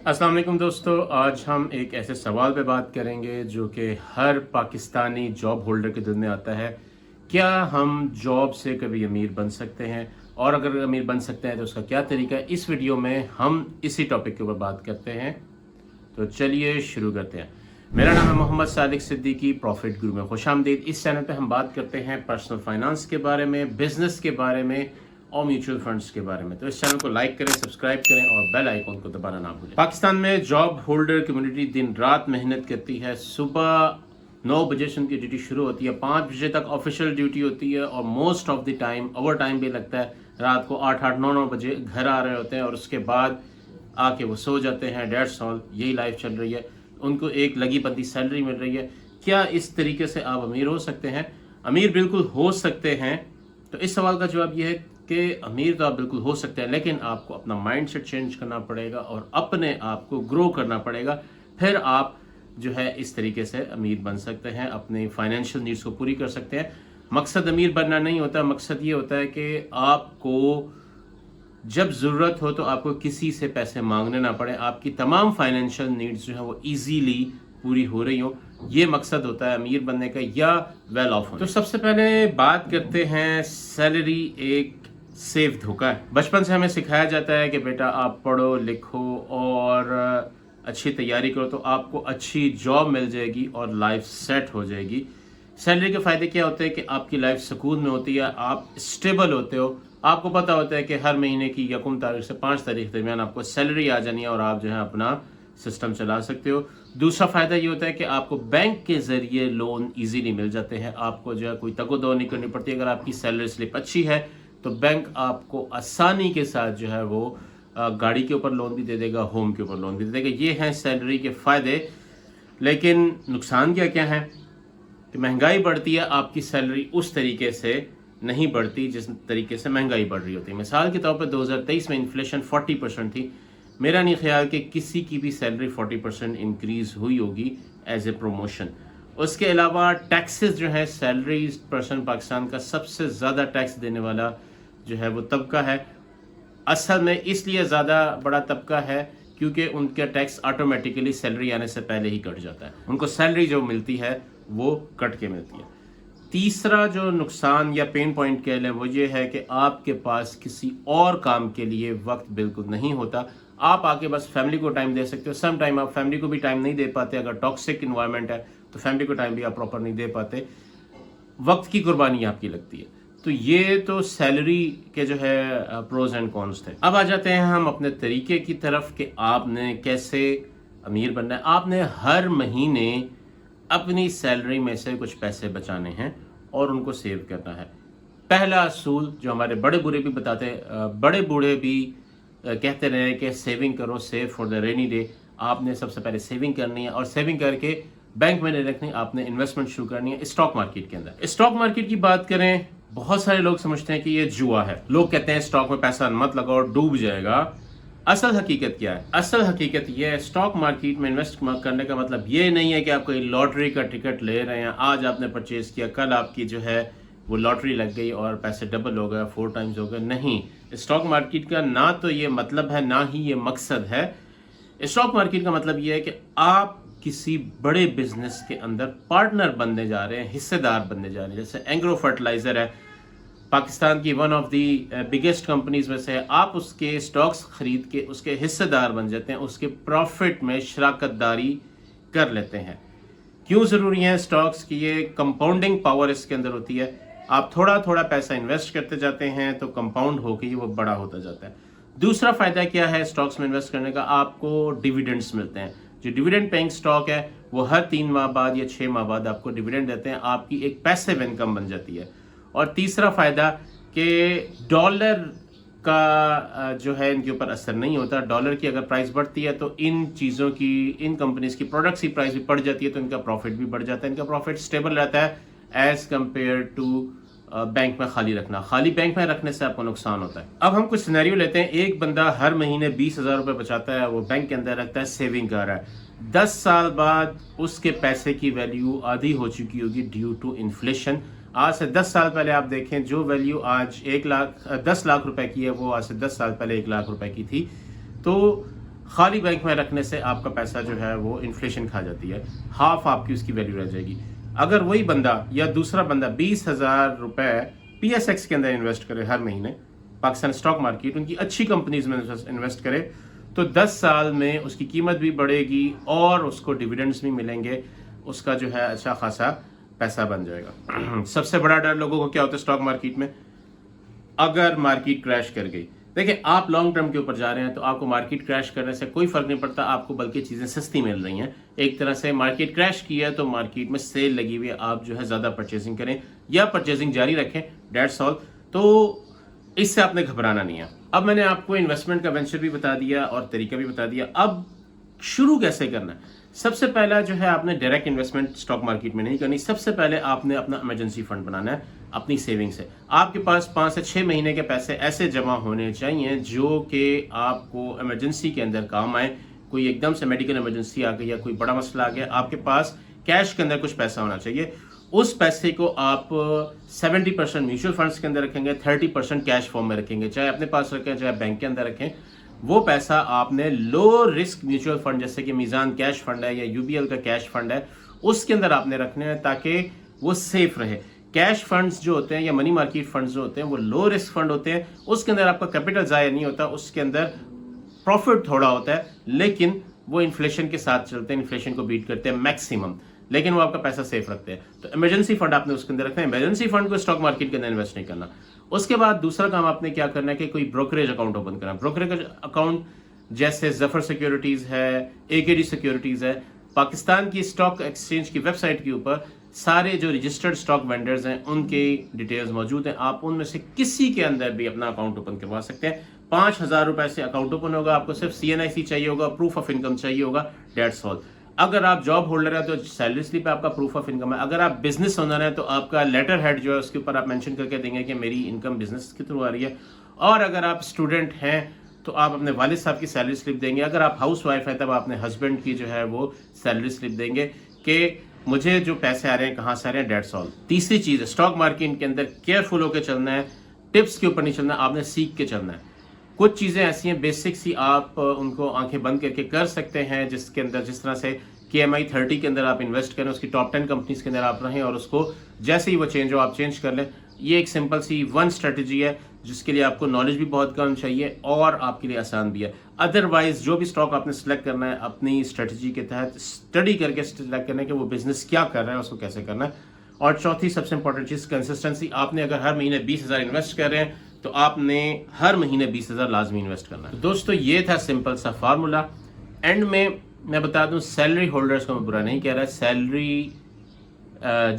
अस्सलाम वालेकुम दोस्तों, आज हम एक ऐसे सवाल पे बात करेंगे जो कि हर पाकिस्तानी जॉब होल्डर के दिल में आता है। क्या हम जॉब से कभी अमीर बन सकते हैं, और अगर अमीर बन सकते हैं तो उसका क्या तरीका है। इस वीडियो में हम इसी टॉपिक के ऊपर बात करते हैं, तो चलिए शुरू करते हैं। मेरा नाम है मोहम्मद सादिक सिद्दीकी, प्रॉफिट गुरु में खुशामदीद। इस चैनल पे हम बात करते हैं पर्सनल फाइनेंस के बारे में, बिजनेस के बारे में और म्यूचुअल फंड्स के बारे में। तो इस चैनल को लाइक करें, सब्सक्राइब करें और बेल आइकन को दबाना ना भूलें। पाकिस्तान में जॉब होल्डर कम्युनिटी दिन रात मेहनत करती है। सुबह 9 बजे से उनकी ड्यूटी शुरू होती है, 5 बजे तक ऑफिशियल ड्यूटी होती है और most of the time over time भी लगता है। रात को 8-8, 9-9 बजे घर आ रहे होते हैं और उसके बाद आके वो सो जाते हैं। 1.5 साल यही लाइफ चल रही है, उनको एक लगी पत्ती सैलरी मिल रही है। क्या इस तरीके से आप अमीर हो सकते हैं? अमीर बिल्कुल हो सकते हैं। तो इस सवाल का जवाब यह है कि अमीर तो आप बिल्कुल हो सकते हैं, लेकिन आपको अपना माइंडसेट चेंज करना पड़ेगा और अपने आप को ग्रो करना पड़ेगा। फिर आप जो है इस तरीके से अमीर बन सकते हैं, अपने फाइनेंशियल नीड्स को पूरी कर सकते हैं। मकसद अमीर बनना नहीं होता, मकसद ये होता है कि आपको जब ज़रूरत हो तो आपको किसी से पैसे मांगने ना पड़े, आपकी तमाम फाइनेंशियल नीड्स जो है वो इजीली पूरी हो रही हो। ये मकसद होता है अमीर बनने का या वेल ऑफ होने। तो सबसे पहले बात करते हैं, सैलरी एक सेफ धोखा है। बचपन से हमें सिखाया जाता है कि बेटा आप पढ़ो लिखो और अच्छी तैयारी करो तो आपको अच्छी जॉब मिल जाएगी और लाइफ सेट हो जाएगी। सैलरी के फ़ायदे क्या होते हैं कि आपकी लाइफ सुकून में होती है, आप स्टेबल होते हो। आपको पता होता है कि हर महीने की 1 तारीख से 5 तारीख दरमियान आपको सैलरी आ जानी है और आप जो है अपना सिस्टम चला सकते हो। दूसरा फ़ायदा ये होता है कि आपको बैंक के ज़रिए लोन इजीली मिल जाते हैं। आपको जो है कोई तको-दो नहीं करनी पड़ती। अगर आपकी सैलरी स्लिप अच्छी है तो बैंक आपको आसानी के साथ जो है वो गाड़ी के ऊपर लोन भी दे देगा, होम के ऊपर लोन भी दे देगा। ये हैं सैलरी के फ़ायदे। लेकिन नुकसान क्या क्या है कि महंगाई बढ़ती है, आपकी सैलरी उस तरीके से नहीं बढ़ती जिस तरीके से महंगाई बढ़ रही होती है। मिसाल के तौर पर 2023 में इन्फ्लेशन 40% थी। मेरा नहीं ख्याल कि किसी की भी सैलरी 40% इंक्रीज हुई होगी एज ए प्रमोशन। उसके अलावा टैक्सेस जो है, सैलरी पर्सन पाकिस्तान का सबसे ज़्यादा टैक्स देने वाला जो है वो तबका है। असल में इसलिए ज़्यादा बड़ा तबका है क्योंकि उनका टैक्स ऑटोमेटिकली सैलरी आने से पहले ही कट जाता है। उनको सैलरी जो मिलती है वो कट के मिलती है। तीसरा जो नुकसान या पेन पॉइंट कह लें वो ये है कि आपके पास किसी और काम के लिए वक्त बिल्कुल नहीं होता। आप आके बस फैमिली को टाइम दे सकते हो। सम टाइम आप फैमिली को भी टाइम नहीं दे पाते। अगर टॉक्सिक इन्वायरमेंट है तो फैमिली को टाइम भी आप प्रॉपर नहीं दे पाते। वक्त की कुर्बानी आपकी लगती है। तो ये तो सैलरी के जो है प्रोज एंड कॉन्स थे। अब आ जाते हैं हम अपने तरीके की तरफ कि आपने कैसे अमीर बनना है। आपने हर महीने अपनी सैलरी में से कुछ पैसे बचाने हैं और उनको सेव करना है। पहला असूल जो हमारे बड़े बूढ़े भी बताते हैं, बड़े बूढ़े भी कहते रहे कि सेविंग करो, save for the rainy day. आपने सबसे पहले सेविंग करनी है और सेविंग करके बैंक में नहीं रखनी, आपने इन्वेस्टमेंट शुरू करनी है स्टॉक मार्केट के अंदर। स्टॉक मार्केट की बात करें, बहुत सारे लोग समझते हैं कि ये जुआ है। लोग कहते हैं स्टॉक में पैसा मत लगाओ, डूब जाएगा। असल हकीकत क्या है? असल हकीकत ये है, स्टॉक मार्केट में इन्वेस्ट करने का मतलब ये नहीं है कि आप कोई लॉटरी का टिकट ले रहे हैं। आज आपने परचेज किया, कल आपकी जो है वो लॉटरी लग गई और पैसे डबल हो गए, 4 टाइम्स हो गए। नहीं, स्टॉक मार्केट का ना तो ये मतलब है, ना ही ये मकसद है। स्टॉक मार्केट का मतलब ये है कि आप किसी बड़े बिजनेस के अंदर पार्टनर बनने जा रहे हैं, हिस्सेदार बनने जा रहे हैं। जैसे एंग्रो फर्टिलाइजर है, पाकिस्तान की one of the biggest companies में से है। आप उसके स्टॉक्स खरीद के उसके हिस्सेदार बन जाते हैं, उसके प्रॉफिट में शराकतदारी कर लेते हैं। क्यों ज़रूरी है स्टॉक्स की? ये कंपाउंडिंग पावर इसके अंदर होती है। आप थोड़ा थोड़ा पैसा इन्वेस्ट करते जाते हैं तो कंपाउंड होकर वो बड़ा होता जाता है। दूसरा फ़ायदा क्या है स्टॉक्स में इन्वेस्ट करने का? आपको डिविडेंड्स मिलते हैं। जो डिविडेंड पेइंग स्टॉक है वो हर 3 माह बाद या 6 माह बाद आपको डिविडेंड देते हैं। आपकी एक पैसिव इनकम बन जाती है। और तीसरा फ़ायदा कि डॉलर का जो है इनके ऊपर असर नहीं होता। डॉलर की अगर प्राइस बढ़ती है तो इन चीज़ों की, इन कंपनीज की प्रोडक्ट्स की प्राइस भी बढ़ जाती है, तो इनका प्रॉफिट भी बढ़ जाता है। इनका प्रॉफिट स्टेबल रहता है एज़ कम्पेयर टू बैंक में खाली रखना। खाली बैंक में रखने से आपको नुकसान होता है। अब हम कुछ सिनेरियो लेते हैं। एक बंदा हर महीने 20,000 रुपये बचाता है, वो बैंक के अंदर रखता है, सेविंग कर रहा है। 10 साल बाद उसके पैसे की वैल्यू आधी हो चुकी होगी ड्यू टू इन्फ्लेशन। आज से 10 साल पहले आप देखें, जो वैल्यू आज 10 लाख रुपए की है वो आज से 10 साल पहले 1 लाख रुपए की थी। तो خالی بینک میں رکھنے سے آپ کا پیسہ جو ہے وہ انفلیشن کھا جاتی ہے، ہاف آپ کی اس کی ویلیو رہ جائے گی۔ اگر وہی بندہ یا دوسرا بندہ 20,000 روپے پی ایس ایکس کے اندر انویسٹ کرے ہر مہینے، پاکستان اسٹاک مارکیٹ ان کی اچھی کمپنیز میں انویسٹ کرے، تو 10 سال میں اس کی قیمت بھی بڑھے گی اور اس کو ڈیویڈنڈز بھی ملیں گے، اس کا جو ہے اچھا خاصا پیسہ بن جائے گا۔ سب سے بڑا ڈر لوگوں کو کیا ہوتا ہے اسٹاک مارکیٹ میں؟ اگر مارکیٹ کریش کر گئی، دیکھیں آپ لانگ ٹرم کے اوپر جا رہے ہیں تو آپ کو مارکیٹ کریش کرنے سے کوئی فرق نہیں پڑتا، آپ کو بلکہ چیزیں سستی مل رہی ہیں۔ ایک طرح سے مارکیٹ کریش کی ہے تو مارکیٹ میں سیل لگی ہوئی ہے، آپ جو ہے زیادہ پرچیزنگ کریں یا پرچیزنگ جاری رکھیں، دیٹس آل۔ تو اس سے آپ نے گھبرانا نہیں ہے۔ اب میں نے آپ کو انویسٹمنٹ کا وینچر بھی بتا دیا اور طریقہ بھی بتا دیا، اب شروع کیسے کرنا ہے؟ سب سے پہلا جو ہے آپ نے ڈائریکٹ انویسٹمنٹ اسٹاک مارکیٹ میں نہیں کرنی، سب سے پہلے آپ نے اپنا ایمرجنسی فنڈ بنانا ہے اپنی سیونگ سے۔ آپ کے پاس 5 سے 6 مہینے کے پیسے ایسے جمع ہونے چاہیے جو کہ آپ کو ایمرجنسی کے اندر کام آئے، کوئی ایک دم سے میڈیکل ایمرجنسی آ گئی یا کوئی بڑا مسئلہ آ گیا، آپ کے پاس کیش کے اندر کچھ پیسہ ہونا چاہیے۔ اس پیسے کو آپ 70% میوچل فنڈز کے اندر رکھیں گے، 30% کیش فارم میں رکھیں گے، چاہے اپنے پاس رکھیں چاہے بینک کے اندر رکھیں۔ وہ پیسہ آپ نے لو رسک میوچل فنڈ جیسے کہ میزان کیش فنڈ ہے یا یو بی ایل کا کیش فنڈ ہے، اس کے اندر آپ نے رکھنے ہیں تاکہ وہ سیف رہے۔ کیش فنڈز جو ہوتے ہیں یا منی مارکیٹ فنڈز جو ہوتے ہیں وہ لو رسک فنڈ ہوتے ہیں، اس کے اندر آپ کا کیپٹل ضائع نہیں ہوتا، اس کے اندر پروفٹ تھوڑا ہوتا ہے، لیکن وہ انفلیشن کے ساتھ چلتے ہیں، انفلیشن کو بیٹ کرتے ہیں میکسیمم، لیکن وہ آپ کا پیسہ سیف رکھتے ہیں۔ تو ایمرجنسی فنڈ آپ نے اس کے اندر رکھنا ہے، ایمرجنسی فنڈ کو اسٹاک مارکیٹ کے اندر انویسٹ نہیں کرنا۔ اس کے بعد دوسرا کام آپ نے کیا کرنا ہے کہ کوئی بروکریج اکاؤنٹ اوپن کرنا ہے۔ بروکریج اکاؤنٹ جیسے ظفر سیکیورٹیز ہے، اے کے ڈی سیکیورٹیز ہے، پاکستان کی اسٹاک ایکسچینج کی ویب سائٹ کے اوپر سارے جو رجسٹرڈ اسٹاک وینڈرز ہیں ان کی ڈیٹیلز موجود ہیں، آپ ان میں سے کسی کے اندر بھی اپنا اکاؤنٹ اوپن کروا سکتے ہیں۔ 5,000 روپے سے اکاؤنٹ اوپن ہوگا، آپ کو صرف CNIC چاہیے ہوگا، پروف آف انکم چاہیے ہوگا، دیٹس آل۔ اگر آپ جاب ہولڈر ہیں تو سیلری سلپ پہ آپ کا پروف آف انکم ہے، اگر آپ بزنس اونر ہیں تو آپ کا لیٹر ہیڈ جو ہے اس کے اوپر آپ مینشن کر کے دیں گے کہ میری انکم بزنس کے تھرو آ رہی ہے، اور اگر آپ اسٹوڈنٹ ہیں تو آپ اپنے والد صاحب کی سیلری سلپ دیں گے، اگر آپ ہاؤس وائف ہیں تب آپ اپنے ہسبینڈ کی جو ہے وہ سیلری سلپ دیں گے کہ مجھے جو پیسے آ رہے ہیں کہاں سے آ رہے ہیں، دیٹس آل۔ تیسری چیز اسٹاک مارکیٹ کے اندر کیئرفل ہو کے چلنا ہے، ٹپس کے اوپر نہیں چلنا، آپ نے سیکھ کے چلنا ہے۔ کچھ چیزیں ایسی ہیں بیسکس ہی آپ ان کو آنکھیں بند کر کے کر سکتے ہیں، جس کے اندر جس طرح سے KMI 30 کے اندر آپ انویسٹ کریں، اس کی ٹاپ 10 کمپنیز کے اندر آپ رہیں اور اس کو جیسے ہی وہ چینج ہو آپ چینج کر لیں۔ یہ ایک سمپل سی ون اسٹریٹجی ہے جس کے لیے آپ کو نالج بھی بہت کم چاہیے اور آپ کے لیے آسان بھی ہے۔ ادروائز جو بھی اسٹاک آپ نے سلیکٹ کرنا ہے اپنی اسٹریٹجی کے تحت اسٹڈی کر کے سلیکٹ کرنا ہے کہ وہ بزنس کیا کر رہا ہے، اس کو کیسے کرنا ہے۔ اور چوتھی سب سے امپورٹنٹ چیز کنسسٹنسی، آپ نے اگر ہر مہینے 20,000 انویسٹ کر رہے ہیں تو آپ نے ہر مہینے 20,000 لازمی انویسٹ کرنا ہے۔ دوستو یہ تھا سمپل سا فارمولا۔ اینڈ میں بتا دوں سیلری ہولڈرز کو میں برا نہیں کہہ رہا، salary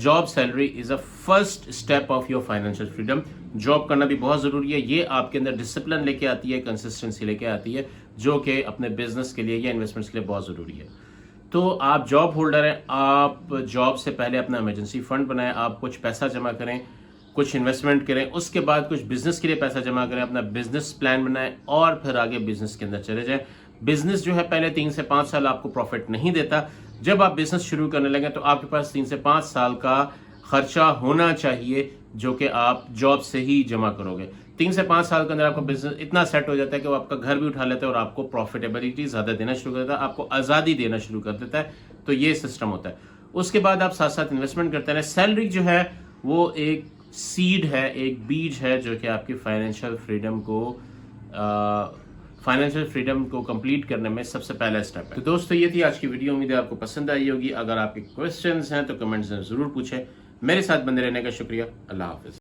job salary is a first step of your financial freedom. Job کرنا بھی بہت ضروری ہے، یہ آپ کے اندر ڈسپلن لے کے آتی ہے، کنسسٹنسی لے کے آتی ہے، جو کہ اپنے بزنس کے لیے یا انویسٹمنٹس کے لیے بہت ضروری ہے۔ تو آپ جاب ہولڈر ہیں، آپ جاب سے پہلے اپنا ایمرجنسی فنڈ بنائیں، آپ کچھ پیسہ جمع کریں، کچھ انویسٹمنٹ کریں، اس کے بعد کچھ بزنس کے لیے پیسہ جمع کریں، اپنا بزنس پلان بنائیں اور پھر آگے بزنس کے اندر چلے جائیں۔ بزنس جو ہے پہلے 3 سے 5 سال آپ کو پروفٹ نہیں دیتا، جب آپ بزنس شروع کرنے لگیں تو آپ کے پاس 3 سے 5 سال کا خرچہ ہونا چاہیے جو کہ آپ جاب سے ہی جمع کرو گے۔ 3 سے 5 سال کے اندر آپ کا بزنس اتنا سیٹ ہو جاتا ہے کہ وہ آپ کا گھر بھی اٹھا لیتا ہے اور آپ کو پروفیٹیبلٹی زیادہ دینا شروع کر دیتا ہے، آپ کو آزادی دینا شروع کر دیتا ہے۔ تو یہ سسٹم ہوتا ہے۔ اس کے بعد آپ ساتھ ساتھ انویسٹمنٹ کرتے ہیں۔ سیلری جو ہے وہ ایک سیڈ ہے، ایک بیج ہے جو کہ آپ کی فائنینشیل فریڈم کو کمپلیٹ کرنے میں سب سے پہلا اسٹیپ ہے۔ تو دوستو یہ تھی آج کی ویڈیو، امید ہے آپ کو پسند آئی ہوگی۔ اگر آپ کے کوسچنز ہیں تو کمنٹس میں ضرور پوچھیں۔ میرے ساتھ بنے رہنے کا شکریہ۔ اللہ حافظ۔